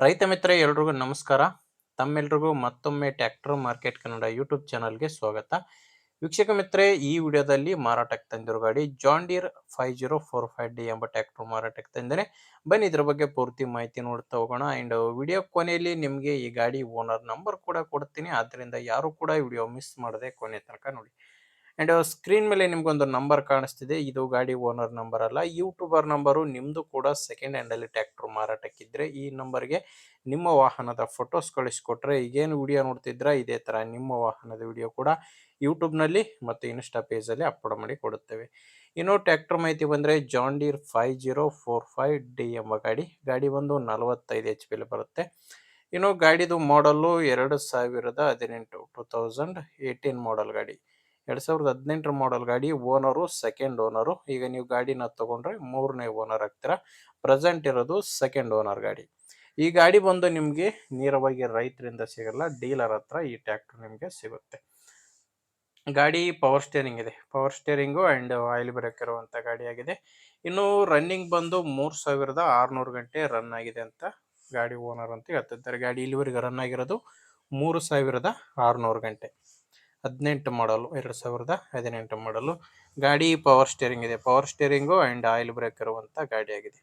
ರೈತ ಮಿತ್ರ ಎಲ್ರಿಗೂ ನಮಸ್ಕಾರ. ತಮ್ಮೆಲ್ರಿಗೂ ಮತ್ತೊಮ್ಮೆ ಟ್ರ್ಯಾಕ್ಟರ್ ಮಾರ್ಕೆಟ್ ಕನ್ನಡ ಯೂಟ್ಯೂಬ್ ಚಾನಲ್ಗೆ ಸ್ವಾಗತ. ವೀಕ್ಷಕ ಮಿತ್ರರೇ, ಈ ವಿಡಿಯೋದಲ್ಲಿ ಮಾರಾಟಕ್ಕೆ ತಂದಿರೋ ಗಾಡಿ ಜಾನ್ ಡೀರ್ 5045D ಎಂಬ ಟ್ರ್ಯಾಕ್ಟರ್ ಮಾರಾಟಕ್ಕೆ ತಂದೇನೆ. ಬನ್ನಿ ಇದ್ರ ಬಗ್ಗೆ ಪೂರ್ತಿ ಮಾಹಿತಿ ನೋಡ್ತಾ ಹೋಗೋಣ. ಅಂಡ್ ವಿಡಿಯೋ ಕೊನೆಯಲ್ಲಿ ನಿಮಗೆ ಈ ಗಾಡಿ ಓನರ್ ನಂಬರ್ ಕೂಡ ಕೊಡ್ತೀನಿ, ಆದ್ದರಿಂದ ಯಾರು ಕೂಡ ವಿಡಿಯೋ ಮಿಸ್ ಮಾಡದೆ ಕೊನೆ ತನಕ ನೋಡಿ. ಅಂಡ್ ಸ್ಕ್ರೀನ್ ಮೇಲೆ ನಿಮ್ಗೊಂದು ನಂಬರ್ ಕಾಣಿಸ್ತಿದೆ, ಇದು ಗಾಡಿ ಓನರ್ ನಂಬರ್ ಅಲ್ಲ, ಯೂಟ್ಯೂಬರ್ ನಂಬರು. ನಿಮ್ದು ಕೂಡ ಸೆಕೆಂಡ್ ಹ್ಯಾಂಡ್ ಅಲ್ಲಿ ಟ್ರ್ಯಾಕ್ಟರ್ ಮಾರಾಟಕ್ಕಿದ್ರೆ ಈ ನಂಬರ್ಗೆ ನಿಮ್ಮ ವಾಹನದ ಫೋಟೋಸ್ ಕಳಿಸ್ಕೊಟ್ರೆ, ಈಗೇನು ವಿಡಿಯೋ ನೋಡ್ತಿದ್ರ ಇದೇ ತರ ನಿಮ್ಮ ವಾಹನದ ವಿಡಿಯೋ ಕೂಡ ಯೂಟ್ಯೂಬ್ ನಲ್ಲಿ ಮತ್ತು ಇನ್ಸ್ಟಾ ಪೇಜ್ ಅಲ್ಲಿ ಅಪ್ಲೋಡ್ ಮಾಡಿ ಕೊಡುತ್ತೇವೆ. ಇನ್ನು ಟ್ರ್ಯಾಕ್ಟರ್ ಮಾಹಿತಿ ಬಂದ್ರೆ ಜಾನ್ ಡೀರ್ 5045D ಎಂಬ ಗಾಡಿ ಒಂದು 45 HP ಬರುತ್ತೆ. ಇನ್ನು ಗಾಡಿದು ಮಾಡಲ್ಲು 2018 2018 ಮಾಡಲ್ ಗಾಡಿ. 2018 ಮಾಡಲ್ ಗಾಡಿ. Owner second owner. ಈಗ ನೀವು ಗಾಡಿನ ತಗೊಂಡ್ರೆ ಮೂರನೇ ಓನರ್ ಆಗ್ತೀರಾ. ಪ್ರೆಸೆಂಟ್ ಇರೋದು ಸೆಕೆಂಡ್ ಓನರ್ ಗಾಡಿ. ಈ ಗಾಡಿ ಬಂದು ನಿಮಗೆ ನೇರವಾಗಿ ರೈತರಿಂದ ಸಿಗಲ್ಲ, ಡೀಲರ್ ಹತ್ರ ಈ ಟ್ರ್ಯಾಕ್ಟರ್ ನಿಮಗೆ ಸಿಗುತ್ತೆ. ಗಾಡಿ ಪವರ್ ಸ್ಟೇರಿಂಗ್ ಇದೆ, power steering and oil brake ಇರುವಂತ ಗಾಡಿ ಆಗಿದೆ. ಇನ್ನು ರನ್ನಿಂಗ್ ಬಂದು 3600 ಗಂಟೆ ರನ್ ಆಗಿದೆ ಅಂತ ಗಾಡಿ ಓನರ್ ಅಂತ ಹೇಳ್ತಿದ್ದಾರೆ. ಗಾಡಿ ಇಲ್ಲಿವರೆಗೆ ರನ್ ಆಗಿರೋದು 3600 ಗಂಟೆ. 18 ಮಾಡಲು, 2018 ಮಾಡಲು ಗಾಡಿ. ಪವರ್ ಸ್ಟೇರಿಂಗ್ ಇದೆ, power steering and oil brake ಇರುವಂತ ಗಾಡಿ ಆಗಿದೆ.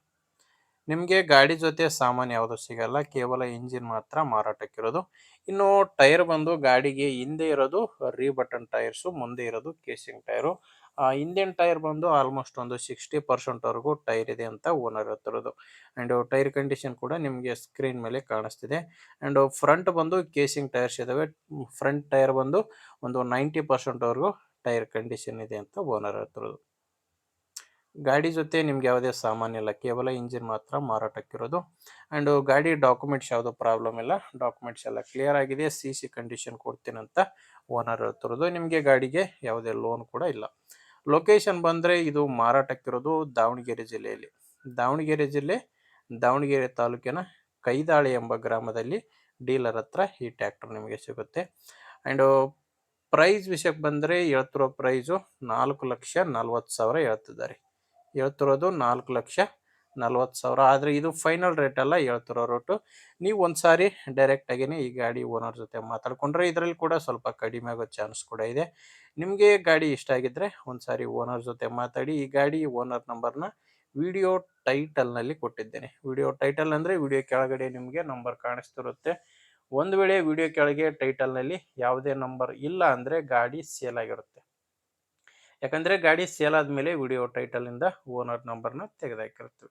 ನಿಮಗೆ ಗಾಡಿ ಜೊತೆ ಸಾಮಾನು ಯಾವುದು ಸಿಗಲ್ಲ, ಕೇವಲ ಇಂಜಿನ್ ಮಾತ್ರ ಮಾರಾಟಕ್ಕಿರೋದು. ಇನ್ನು ಟೈರ್ ಬಂದು ಗಾಡಿಗೆ ಹಿಂದೆ ಇರೋದು ರೀ ಬಟನ್ ಟೈರ್ಸು, ಮುಂದೆ ಇರೋದು ಕೇಸಿಂಗ್ ಟೈರು. ಹಿಂದಿನ ಟೈರ್ ಬಂದು ಆಲ್ಮೋಸ್ಟ್ ಒಂದು 60% ವರೆಗೂ ಟೈರ್ ಇದೆ ಅಂತ ಓನರ್ ಹೇಳ್ತಿರೋದು. ಅಂಡ್ ಟೈರ್ ಕಂಡೀಷನ್ ಕೂಡ ನಿಮಗೆ ಸ್ಕ್ರೀನ್ ಮೇಲೆ ಕಾಣಿಸ್ತಿದೆ. ಅಂಡ್ ಫ್ರಂಟ್ ಬಂದು ಕೇಸಿಂಗ್ ಟೈರ್ಸ್ ಇದಾವೆ. ಫ್ರಂಟ್ ಟೈರ್ ಬಂದು ಒಂದು 90% ವರೆಗೂ ಟೈರ್ ಕಂಡೀಷನ್ ಇದೆ ಅಂತ ಓನರ್ ಹೇಳ್ತಿರೋದು. ಗಾಡಿ ಜೊತೆ ನಿಮ್ಗೆ ಯಾವುದೇ ಸಾಮಾನು ಇಲ್ಲ, ಕೇವಲ ಇಂಜಿನ್ ಮಾತ್ರ ಮಾರಾಟಕ್ಕಿರೋದು. ಅಂಡ್ ಗಾಡಿ ಡಾಕ್ಯುಮೆಂಟ್ಸ್ ಯಾವುದು ಪ್ರಾಬ್ಲಮ್ ಇಲ್ಲ, ಡಾಕ್ಯುಮೆಂಟ್ಸ್ ಎಲ್ಲ ಕ್ಲಿಯರ್ ಆಗಿದೆ. ಸಿ ಕಂಡೀಷನ್ ಕೊಡ್ತೀನಂತ ಓನರ್ ಹೇಳ್ತಿರೋದು. ನಿಮಗೆ ಗಾಡಿಗೆ ಯಾವುದೇ ಲೋನ್ ಕೂಡ ಇಲ್ಲ. ಲೊಕೇಶನ್ ಬಂದ್ರೆ ಇದು ಮಾರಾಟಕ್ಕಿರೋದು ದಾವಣಗೆರೆ ಜಿಲ್ಲೆಯಲ್ಲಿ. ದಾವಣಗೆರೆ ಜಿಲ್ಲೆ, ದಾವಣಗೆರೆ ತಾಲೂಕಿನ ಕೈದಾಳಿ ಎಂಬ ಗ್ರಾಮದಲ್ಲಿ ಡೀಲರ್ ಹತ್ರ ಈ ಟ್ರ್ಯಾಕ್ಟರ್ ನಿಮಗೆ ಸಿಗುತ್ತೆ. ಅಂಡ್ ಪ್ರೈಸ್ ವಿಷಯಕ್ಕೆ ಬಂದ್ರೆ ಹೇಳ್ತಿರೋ ಪ್ರೈಸು 4,40,000 ಹೇಳ್ತಿದ್ದಾರೆ. ಹೇಳ್ತಿರೋದು 4,40,000. ಆದರೆ ಇದು ಫೈನಲ್ ರೇಟ್ ಅಲ್ಲ, ಹೇಳ್ತಿರೋ ರೇಟು. ನೀವು ಒಂದ್ಸಾರಿ ಡೈರೆಕ್ಟ್ ಆಗಿನೇ ಈ ಗಾಡಿ ಓನರ್ ಜೊತೆ ಮಾತಾಡ್ಕೊಂಡ್ರೆ ಇದರಲ್ಲಿ ಕೂಡ ಸ್ವಲ್ಪ ಕಡಿಮೆ ಆಗೋ ಚಾನ್ಸ್ ಕೂಡ ಇದೆ. ನಿಮಗೆ ಗಾಡಿ ಇಷ್ಟ ಆಗಿದ್ರೆ ಒಂದ್ಸಾರಿ ಓನರ್ ಜೊತೆ ಮಾತಾಡಿ. ಈ ಗಾಡಿ ಓನರ್ ನಂಬರ್ನ ವಿಡಿಯೋ ಟೈಟಲ್ನಲ್ಲಿ ಕೊಟ್ಟಿದ್ದೇನೆ. ವಿಡಿಯೋ ಟೈಟಲ್ ಅಂದರೆ ವಿಡಿಯೋ ಕೆಳಗಡೆ ನಿಮಗೆ ನಂಬರ್ ಕಾಣಿಸ್ತಿರುತ್ತೆ. ಒಂದು ವೇಳೆ ವಿಡಿಯೋ ಕೆಳಗೆ ಟೈಟಲ್ನಲ್ಲಿ ಯಾವುದೇ ನಂಬರ್ ಇಲ್ಲ ಅಂದರೆ ಗಾಡಿ ಸೇಲ್ ಆಗಿರುತ್ತೆ. ಯಾಕಂದರೆ ಗಾಡಿ ಸೇಲ್ ಆದಮೇಲೆ ವಿಡಿಯೋ ಟೈಟಲಿಂದ ಓನರ್ ನಂಬರ್ನ ತೆಗೆದಾಕಿರ್ತೀವಿ.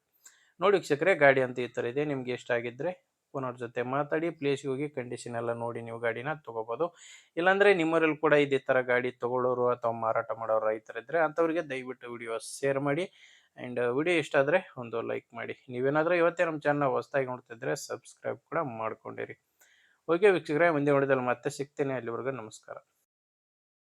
ನೋಡಿ ವೀಕ್ಷಕರೇ, ಗಾಡಿ ಅಂತ ಈ ಥರ ಇದೆ. ನಿಮ್ಗೆ ಇಷ್ಟ ಆಗಿದ್ದರೆ ಓನರ್ ಜೊತೆ ಮಾತಾಡಿ, ಪ್ಲೇಸ್ಗೆ ಹೋಗಿ ಕಂಡೀಷನ್ ಎಲ್ಲ ನೋಡಿ ನೀವು ಗಾಡಿನ ತೊಗೋಬೋದು. ಇಲ್ಲಾಂದರೆ ನಿಮ್ಮೂರಲ್ಲಿ ಕೂಡ ಇದೇ ಥರ ಗಾಡಿ ತೊಗೊಳ್ಳೋರು ಅಥವಾ ಮಾರಾಟ ಮಾಡೋರು ರೈತರಿದ್ದರೆ ಅಂಥವ್ರಿಗೆ ದಯವಿಟ್ಟು ವಿಡಿಯೋ ಶೇರ್ ಮಾಡಿ. ಆ್ಯಂಡ್ ವಿಡಿಯೋ ಇಷ್ಟ ಆದರೆ ಒಂದು ಲೈಕ್ ಮಾಡಿ. ನೀವೇನಾದರೂ ಇವತ್ತೇ ನಮ್ಮ ಚಾನಲ್ ಹೊಸದಾಗಿ ನೋಡ್ತಿದ್ರೆ ಸಬ್ಸ್ಕ್ರೈಬ್ ಕೂಡ ಮಾಡ್ಕೊಂಡಿರಿ. ಓಕೆ ವೀಕ್ಷಕರೇ, ಮುಂದೆ ನೋಡಿದಲ್ಲಿ ಮತ್ತೆ ಸಿಗ್ತೇನೆ. ಅಲ್ಲಿವರೆಗೂ ನಮಸ್ಕಾರ.